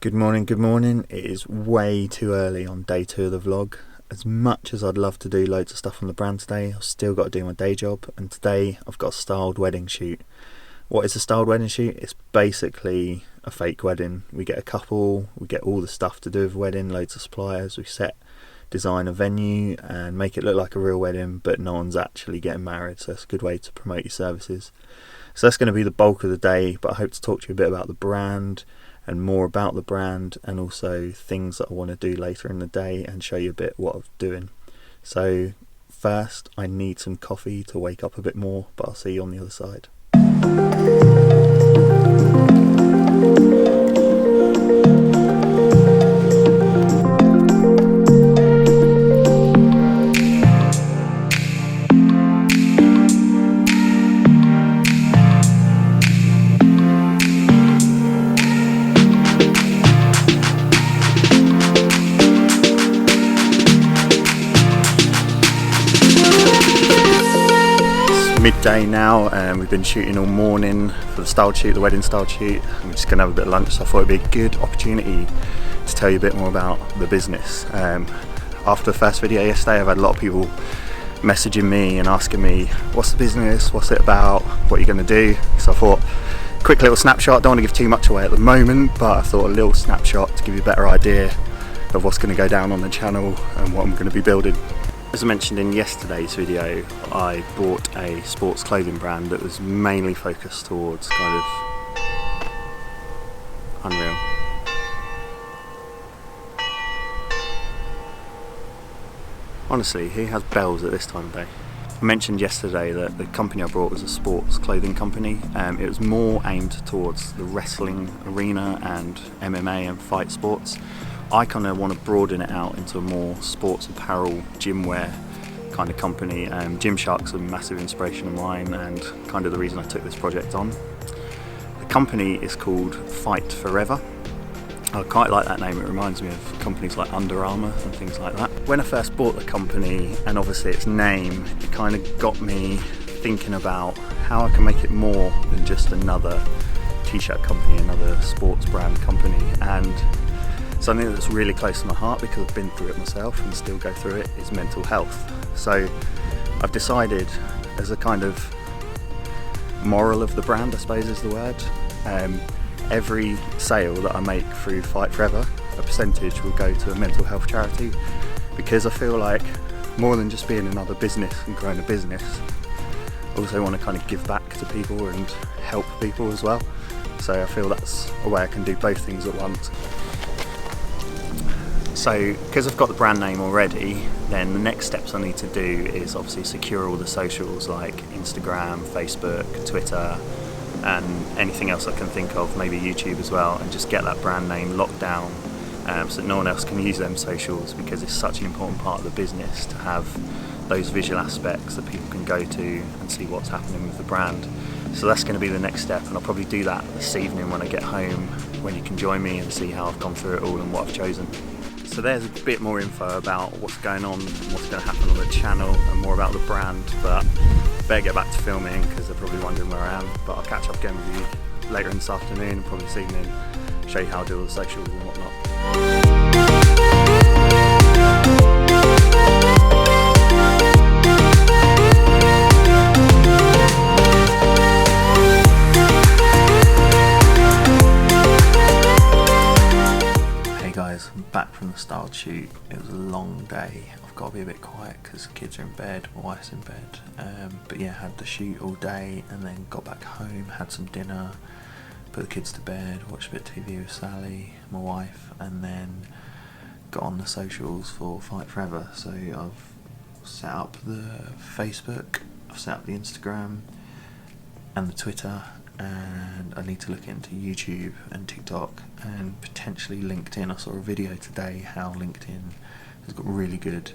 Good morning, good morning. It is way too early on day 2 of the vlog. As much as I'd love to do loads of stuff on the brand today, I've still got to do my day job, and today I've got a styled wedding shoot. What is a styled wedding shoot? It's basically a fake wedding. We get a couple, we get all the stuff to do with a wedding, loads of suppliers, we design a venue and make it look like a real wedding, but no one's actually getting married, so it's a good way to promote your services. So that's going to be the bulk of the day, but I hope to talk to you a bit about the brand and more about the brand, and also things that I want to do later in the day and show you a bit what I'm doing. So first I need some coffee to wake up a bit more, but I'll see you on the other side. Midday now, and we've been shooting all morning for the style shoot, the wedding style shoot. I'm just going to have a bit of lunch, so I thought it'd be a good opportunity to tell you a bit more about the business. After the first video yesterday, I've had a lot of people messaging me and asking me, what's the business, what's it about, what are you going to do? So I thought, quick little snapshot. Don't want to give too much away at the moment, but I thought a little snapshot to give you a better idea of what's going to go down on the channel and what I'm going to be building. As I mentioned in yesterday's video, I bought a sports clothing brand that was mainly focused towards kind of unreal. Honestly, who has bells at this time of day? I mentioned yesterday that the company I brought was a sports clothing company. It was more aimed towards the wrestling arena and MMA and fight sports. I kind of want to broaden it out into a more sports apparel, gym wear kind of company. Gymshark's a massive inspiration of mine and kind of the reason I took this project on. The company is called Fight Forever. I quite like that name. It reminds me of companies like Under Armour and things like that. When I first bought the company, and obviously its name, it kind of got me thinking about how I can make it more than just another t-shirt company, another sports brand company. And something that's really close to my heart, because I've been through it myself and still go through it, is mental health. So I've decided, as a kind of moral of the brand, I suppose is the word, every sale that I make through Fight Forever, a percentage will go to a mental health charity, because I feel like more than just being another business and growing a business, I also want to kind of give back to people and help people as well. So I feel that's a way I can do both things at once. So because I've got the brand name already, then the next steps I need to do is obviously secure all the socials like Instagram, Facebook, Twitter, and anything else I can think of, maybe YouTube as well, and just get that brand name locked down so that no one else can use them socials, because it's such an important part of the business to have those visual aspects that people can go to and see what's happening with the brand. So that's going to be the next step, and I'll probably do that this evening when I get home, when you can join me and see how I've gone through it all and what I've chosen. So there's a bit more info about what's going on, what's going to happen on the channel, and more about the brand, but better get back to filming because they're probably wondering where I am. But I'll catch up again with you later in this afternoon and probably this evening, show you how I do all the socials and whatnot. I'm back from the styled shoot. It was a long day. I've got to be a bit quiet because the kids are in bed, my wife's in bed. But yeah, had the shoot all day and then got back home, had some dinner, put the kids to bed, watched a bit of TV with Sally, my wife, and then got on the socials for Fight Forever. So I've set up the Facebook, I've set up the Instagram and the Twitter, and I need to look into YouTube and TikTok and potentially LinkedIn. I saw a video today how LinkedIn has got really good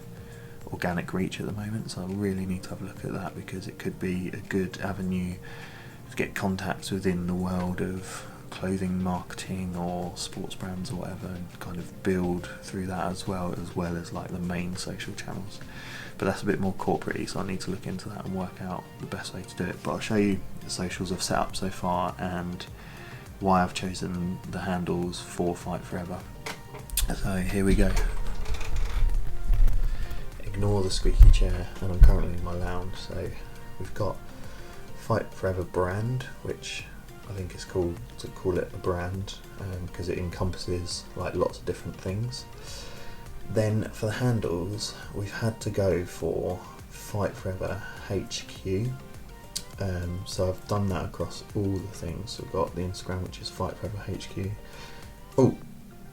organic reach at the moment, so I really need to have a look at that, because it could be a good avenue to get contacts within the world of clothing marketing or sports brands or whatever, and kind of build through that as well as like the main social channels. But that's a bit more corporate-y, so I need to look into that and work out the best way to do it. But I'll show you the socials I've set up so far and why I've chosen the handles for Fight Forever. So here we go. Ignore the squeaky chair, and I'm currently in my lounge. So we've got Fight Forever brand, which I think is cool to call it a brand because it encompasses like lots of different things. Then for the handles, we've had to go for Fight Forever HQ. So I've done that across all the things. We've got the Instagram, which is Fight Forever HQ. Oh,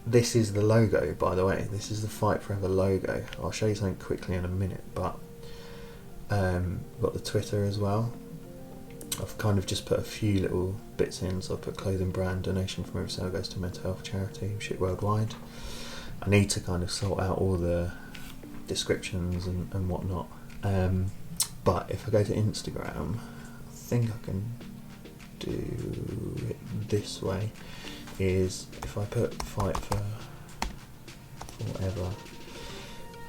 this is the logo, by the way. This is the Fight Forever logo. I'll show you something quickly in a minute, but got the Twitter as well. I've kind of just put a few little bits in. So I've put clothing brand, donation from every sale goes to mental health charity, shit worldwide. I need to kind of sort out all the descriptions and whatnot. But if I go to Instagram, I think I can do it this way. Is if I put Fight Forever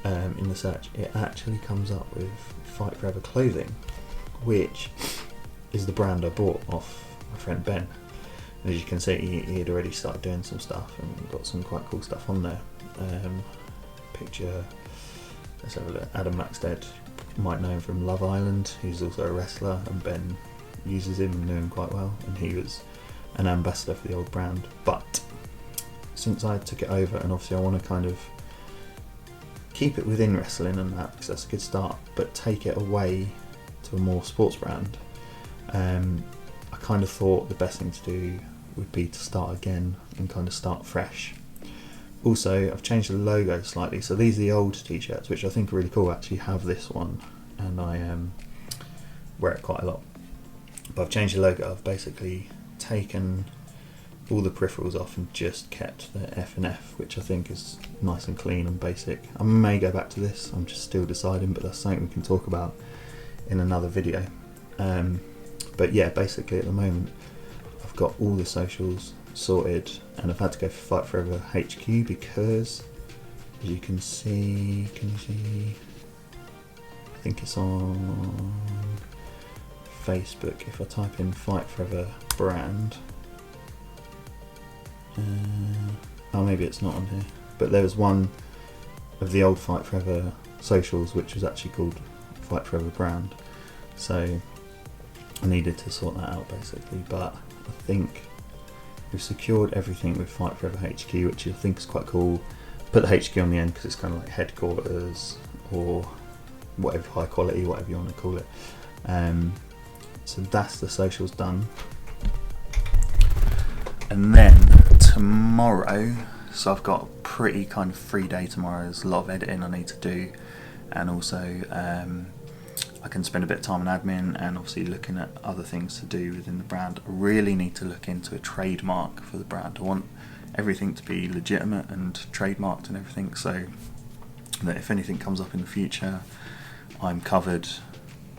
in the search, it actually comes up with Fight Forever clothing, which is the brand I bought off my friend Ben. And as you can see, he had already started doing some stuff and got some quite cool stuff on there. Picture, let's have a look. Adam Maxted, you might know him from Love Island. He's also a wrestler, and Ben uses him and knew him quite well, and he was an ambassador for the old brand. But since I took it over, and obviously I want to kind of keep it within wrestling and that, because that's a good start, but take it away to a more sports brand, I kind of thought the best thing to do would be to start again and kind of start fresh. Also, I've changed the logo slightly, so these are the old t-shirts, which I think are really cool. I actually have this one, and I wear it quite a lot. But I've changed the logo. I've basically taken all the peripherals off and just kept the F and F, which I think is nice and clean and basic. I may go back to this, I'm just still deciding, but that's something we can talk about in another video. But yeah, basically at the moment I've got all the socials sorted, and I've had to go for Fight Forever HQ because, as you can see, I think it's on Facebook. If I type in Fight Forever brand, oh, maybe it's not on here, but there was one of the old Fight Forever socials which was actually called Fight Forever brand, so I needed to sort that out basically. But I think we've secured everything with Fight Forever HQ, which I think is quite cool. Put the HQ on the end because it's kind of like headquarters or whatever, high quality, whatever you want to call it. So that's the socials done. And then tomorrow, so I've got a pretty kind of free day tomorrow. There's a lot of editing I need to do, and also I can spend a bit of time on admin and obviously looking at other things to do within the brand. I really need to look into a trademark for the brand. I want everything to be legitimate and trademarked and everything, so that if anything comes up in the future, I'm covered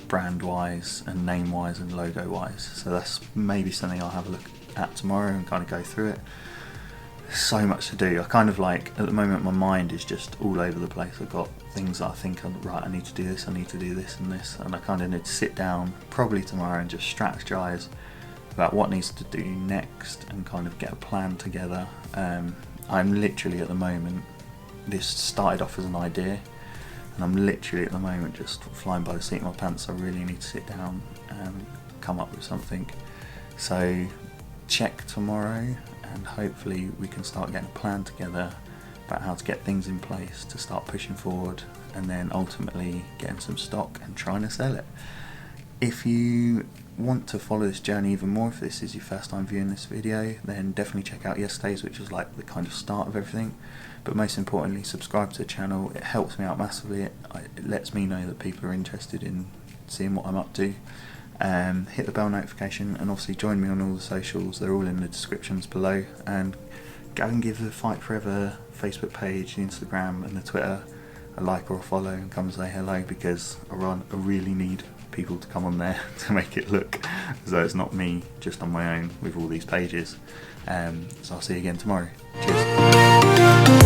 brand wise and name wise and logo wise. So that's maybe something I'll have a look at tomorrow and kind of go through it. There's so much to do. I kind of like, at the moment my mind is just all over the place. I've got things that I think, right, I need to do this, I need to do this and this, and I kind of need to sit down probably tomorrow and just strategize about what needs to do next and kind of get a plan together. I'm literally at the moment, this started off as an idea, and I'm literally at the moment just flying by the seat of my pants. I really need to sit down and come up with something. So check tomorrow, and hopefully we can start getting a plan together about how to get things in place to start pushing forward, and then ultimately getting some stock and trying to sell it. If you want to follow this journey even more, if this is your first time viewing this video, then definitely check out yesterday's, which was like the kind of start of everything. But most importantly, subscribe to the channel. It helps me out massively. It lets me know that people are interested in seeing what I'm up to. Hit the bell notification, and obviously join me on all the socials. They're all in the descriptions below. And go and give the Fight Forever Facebook page, the Instagram and the Twitter a like or a follow, and come say hello, because I really need people to come on there to make it look as though it's not me just on my own with all these pages. So I'll see you again tomorrow. Cheers.